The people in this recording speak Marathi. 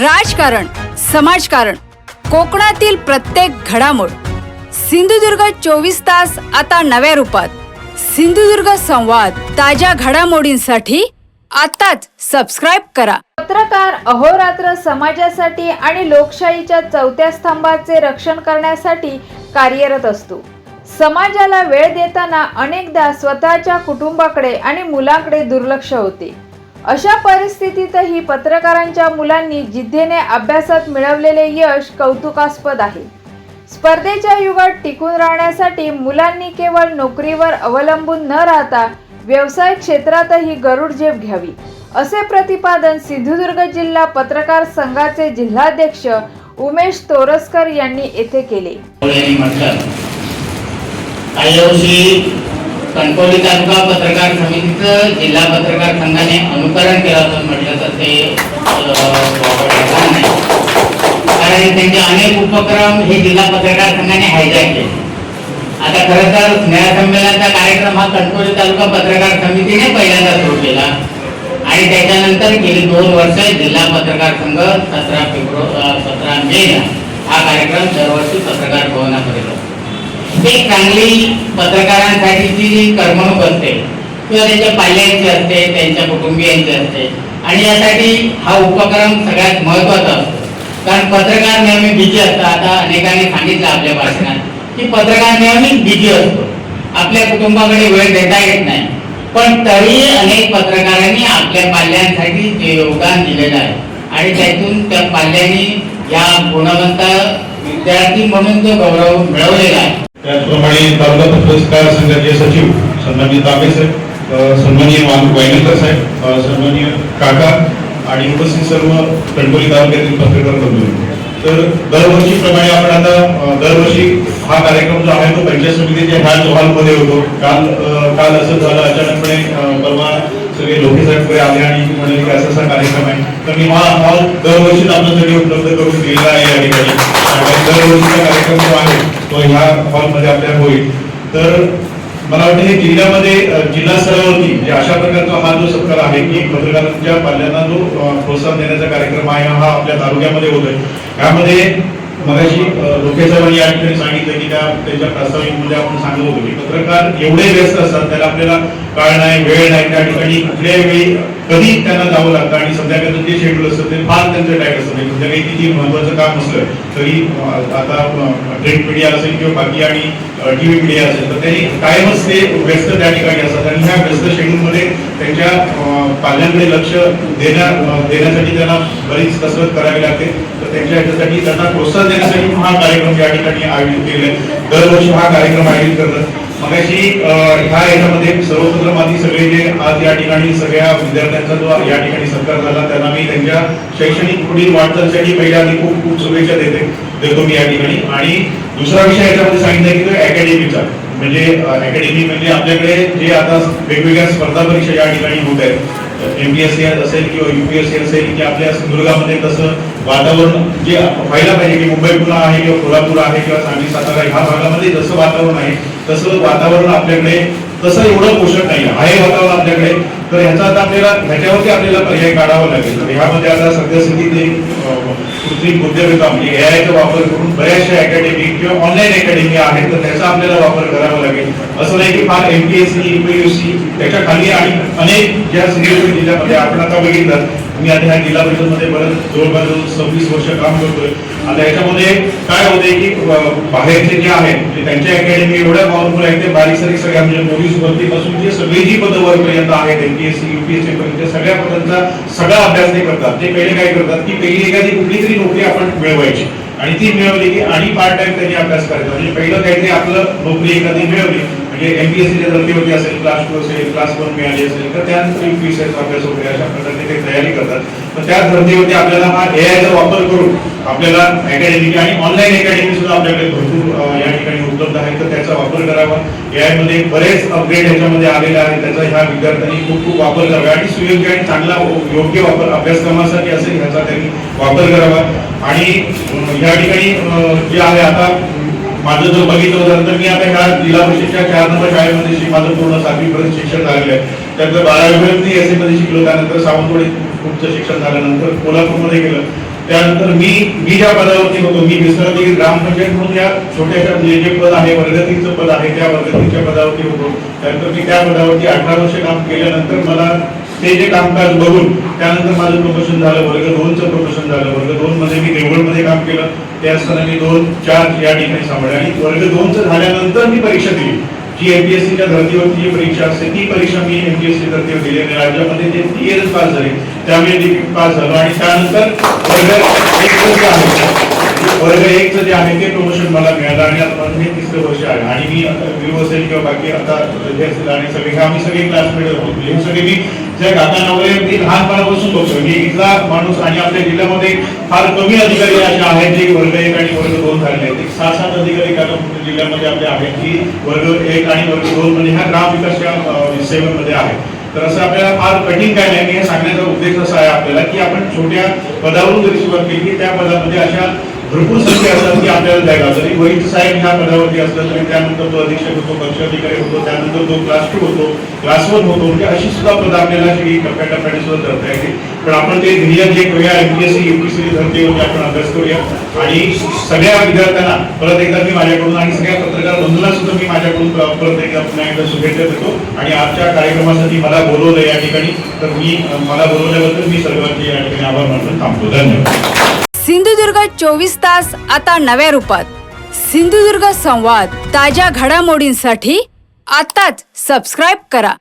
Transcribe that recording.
राजकारण, समाजकारण, कोकणातील प्रत्येक घडामोड. सिंधुदुर्ग 24 तास आता नव्या रूपात. सिंधुदुर्ग संवाद, ताज्या घडामोडींसाठी आताच सबस्क्राइब करा. पत्रकार अहोरात्र समाजासाठी आणि लोकशाहीच्या चौथ्या स्तंभाचे रक्षण करण्यासाठी कार्यरत असतो. समाजाला वेळ देताना अनेकदा स्वतःच्या कुटुंबाकडे आणि मुलांकडे दुर्लक्ष होते. अशा परिस्थितीतही पत्रकारांच्या मुलांनी जिद्दीने अभ्यासात मिळवलेले यश कौतुकास्पद आहे. स्पर्धेच्या युगात टिकून राहण्यासाठी मुलांनी केवळ नोकरीवर अवलंबून न राहता व्यवसाय क्षेत्रातही गरुड झेप घ्यावी, असे प्रतिपादन सिंधुदुर्ग जिल्हा पत्रकार संघाचे जिल्हाध्यक्ष उमेश तोरसकर यांनी येथे केले. कणकवली तालुका पत्रकार समितीचं जिल्हा पत्रकार संघाने अनुकरण केलं असं म्हटलं तर ते नाही, कारण त्यांचे अनेक उपक्रम हे जिल्हा पत्रकार संघाने हायजॅक केले. आता खरं तर स्नेहसंमेलनाचा कार्यक्रम हा कणकवली तालुका पत्रकार समितीने पहिल्यांदा सुरू केला आणि त्याच्यानंतर गेली 2 वर्ष जिल्हा पत्रकार संघ 17 मेला हा कार्यक्रम दरवर्षी पत्रकार भवनामध्ये होतो. एक चांगली पत्रकारांसाठीची जी करमणूक असते किंवा त्यांच्या पाल्यांची असते, त्यांच्या कुटुंबियांची असते आणि यासाठी हा उपक्रम सगळ्यात महत्त्वाचा असतो. कारण पत्रकार नेहमी बिझी असतात. आता अनेकांनी सांगितलं आपल्या भाषणात की पत्रकार नेहमी बिझी असतो, आपल्या कुटुंबाकडे वेळ देता येत नाही, पण तरी अनेक पत्रकारांनी आपल्या पाल्यांसाठी जे योगदान दिलेलं आहे आणि त्यातून त्या पाल्यांनी या गुणवंत विद्यार्थी म्हणून जो गौरव मिळवलेला आहे. त्याचप्रमाणे तालुका पत्रकार संघाचे सचिव सन्माननीय तांबे साहेब, सन्माननीय वायनकर साहेब, सन्माननीय काका आणि उपस्थित सर्व कणकवली तालुक्यातील पत्रकार बंधू. तर दरवर्षीप्रमाणे आपण आता दरवर्षी हा कार्यक्रम जो आहे तो पंचायत समितीच्या ह्या हॉलमध्ये होतो. काल असं झालं अचानकपणे, परवा सगळे लोकेसाहेबकडे आले आणि म्हणाले की असा कार्यक्रम आहे. तर मी हा हॉल दरवर्षीच आपल्यासाठी उपलब्ध करून दिलेला आहे या ठिकाणी. दरवर्षीचा कार्यक्रम जो आहे तो ह्या हॉलमध्ये आपल्याला होईल. तर मला वाटतं हे जिल्ह्यामध्ये जिल्हा स्तरावरती जे अशा प्रकारचा हा जो सत्कार आहे की पत्रकारांच्या पाल्यांना जो प्रोत्साहन देण्याचा कार्यक्रम आहे हा आपल्या तालुक्यामध्ये होतोय. यामध्ये मगाशी लोकेसाहेबांनी या ठिकाणी सांगितलं की त्यांच्या प्रास्ताविकमध्ये आपण सांगत होतो की पत्रकार एवढे व्यस्त असतात, त्याला आपल्याला काळ नाही, वेळ नाही, त्या ठिकाणी कुठल्याही वेळी कधी त्यांना जावं लागतं आणि संध्याकाळचं जे शेड्यूल असतं ते फार त्यांचं टाईट असतं. म्हणजे संध्याकाळी किती महत्वाचं काम असलं तरी आता प्रिंट मीडिया असेल किंवा बाकी आणि टीव्ही मीडिया असेल तर त्यांनी कायमच ते व्यस्त त्या ठिकाणी असतात आणि ह्या व्यस्त शेड्यूलमध्ये त्यांच्या पाल्यांकडे लक्ष देण्यासाठी त्यांना बरीच कसरत करावी लागते. तर त्यांच्या ह्याच्यासाठी त्यांना प्रोत्साहन देण्यासाठी हा कार्यक्रम या ठिकाणी आयोजित केले. दरवर्षी हा कार्यक्रम आयोजित करतात. मगाशी ह्या याच्यामध्ये सर्वपत्रमाधी सगळे जे आज या ठिकाणी सगळ्या विद्यार्थ्यांचा जो या ठिकाणी सत्कार झाला त्यांना मी त्यांच्या शैक्षणिक पुढील वाटचालीसाठी पहिल्या आधी खूप खूप शुभेच्छा देतो मी या ठिकाणी. आणि दुसरा विषय याच्यामध्ये सांगितलं की तो अकॅडमीचा म्हणजे अकॅडमी म्हणजे आपल्याकडे जे आता वेगवेगळ्या स्पर्धा परीक्षा या ठिकाणी होत आहेत, MPSC असेल किंवा UPSC असेल, की आपल्या सिंधुदुर्गामध्ये तसं वातावरण जे व्हायला पाहिजे की मुंबई पुणे आहे किंवा कोल्हापूर आहे किंवा सांगली सातारा ह्या भागामध्ये जसं वातावरण आहे तसं वातावरण आपल्याकडे तसं एवढं पोषक नाही आहे वातावरण आपल्याकडे. तर ह्याचा आता ह्याच्यावरती आपल्याला पर्याय काढावा लागेल. तर ह्यामध्ये आता सध्या स्थितीत कृत्रिम बुद्धिमत्ता म्हणजे AI चा वापर करून बऱ्याचशा अकॅडमी किंवा ऑनलाईन अकॅडमी आहेत तर त्याचा आपल्याला वापर करावा लागेल. असं नाही की फार MPSC UPSC त्याच्या खाली आणि अनेक ज्या सिनियर जिल्ह्यामध्ये आपण आता बघितलं. मी आता ह्या जिल्हा परिषदमध्ये जवळपास 26 वर्ष काम करतोय. आता याच्यामध्ये काय होते की बाहेरचे जे आहेत त्यांच्या अकॅडमी एवढ्या पॉवरफुल आहेत, ते बारीक सारीक सगळ्या म्हणजे पोलीस भरतीपासून जे सगळी जी पदं वरपर्यंत आहेत MPSC UPSC पर्यंत सगळ्या पदांचा सगळा अभ्यास ते करतात. ते पहिले काय करतात की पहिली एखादी कुठली तरी नोकरी आपण मिळवायची आणि ती मिळवली की आणि पार्ट टाइम त्यांनी अभ्यास करायचा. म्हणजे पहिलं काहीतरी आपलं नोकरी एखादी मिळवली म्हणजे MPSCच्या धर्तीवरती असेल, क्लास 2 असेल, क्लास 1 मिळाली असेल तर त्यानंतर UPSCचा अभ्यास वगैरे अशा प्रकारे ते तयारी करतात. तर त्या धर्तीवरती आपल्याला हा AI चा वापर करून आपल्याला अकॅडमी आणि ऑनलाईन अकॅडमी सुद्धा आपल्याकडे भरपूर या ठिकाणी उपलब्ध आहे. तर त्याचा वापर करावा. AI मध्ये बरेच अपग्रेड ह्याच्यामध्ये आलेले आहेत, त्याचा ह्या विद्यार्थ्यांनी खूप वापर करावा आणि सुयोग्य आणि चांगला योग्य वापर अभ्यासक्रमासाठी असेल ह्याचा त्यांनी वापर करावा. आणि या ठिकाणी जे आहे आता माझं जर बघितलं होतं तर मी आता ह्या जिल्हा परिषदच्या 4 नंबर शाळेमध्ये माझं पूर्ण 7वी पर्यंत शिक्षण झालेलं आहे. त्यानंतर 12वी पर्यंत SC मध्ये शिकलो. त्यानंतर सावंतवाडी पुढचं शिक्षण झाल्यानंतर कोल्हापूरमध्ये गेलं. त्यानंतर मी ज्या पदावरती होतो, मी विसरती ग्रामपंचायत म्हणून या छोट्याशा जे पद आहे, वर्ग 3चं पद आहे, त्या वर्ग 3च्या पदावरती होतो. त्यानंतर मी त्या पदावरती 18 वर्ष काम केल्यानंतर मला ते जे कामकाज बघून त्यानंतर माझं प्रमोशन झालं, वर्ग 2चं प्रमोशन झालं. वर्ग 2 मध्ये मी देवगडमध्ये काम केलं, ते असताना मी 2-4 या ठिकाणी सांभाळले आणि वर्ग 2चं झाल्यानंतर मी परीक्षा दिली. जी एमपीएससीच्या धर्तीवरची जी परीक्षा असते ती परीक्षा मी एमपीएससी धर्तीवर दिली आणि राज्यामध्ये ते टीएस पास झाले, त्यामुळे डीपी पास झालो आणि त्यानंतर वर्ग 1चं जे आहे ते प्रमोशन मला मिळालं आणि आता माझं हे 3रं वर्ष आहे. आणि मी विवो असेल किंवा बाकी आता जे असेल आणि सगळे आम्ही सगळे क्लासमेट होतो. हे सगळे मी ज्या काकांना वगैरे मी लहानपणापासून बघतो. मी इथला माणूस आणि आपल्या जिल्ह्यामध्ये फार कमी अधिकारी असे आहेत जे वर्ग 1 आणि वर्ग 2 झालेले आहेत. 6-7 अधिकारी काका जिल्ह्यामध्ये आपले आहेत की वर्ग 1 आणि वर्ग 2 म्हणजे ह्या ग्रामविकासच्या सेवेमध्ये आहेत. तर असं आपल्याला फार कठीण काय नाही. हे सांगण्याचा उद्देश असा आहे आपल्याला की आपण छोट्या पदावरून जरी सुरुवात केली की त्या पदामध्ये अशा भरपूर संख्या असतात की आपल्याला द्यायला. जरी वरिष्ठ साहेब ह्या पदावरती असलं तरी त्यानंतर तो अधीक्षक होतो, कक्ष अधिकारी होतो, त्यानंतर तो क्लास 2 होतो, क्लास 1 होतो. म्हणजे अशी सुद्धा पद आपल्याला अशी टप्प्याटप्प्याने सुद्धा धरता येते. पण आपण ते ध्येय जे करूया एमपीएससी यूपीएससी धर्तीवरती आपण अभ्यास करूया आणि सगळ्या विद्यार्थ्यांना परत एकदा मी माझ्याकडून आणि सगळ्या पत्रकार बंधूंना सुद्धा मी माझ्याकडून परत एकदा शुभेच्छा देतो. आणि आजच्या कार्यक्रमासाठी मला बोलवलं या ठिकाणी, तर मला बोलवल्याबद्दल मी सर्वांचे या ठिकाणी आभार मानून थांबतो. धन्यवाद. सिंधुदुर्ग 24 तास आता नव्या रूपात. सिंधुदुर्ग संवाद ताज्या घडामोडींसाठी आताच सबस्क्राईब करा.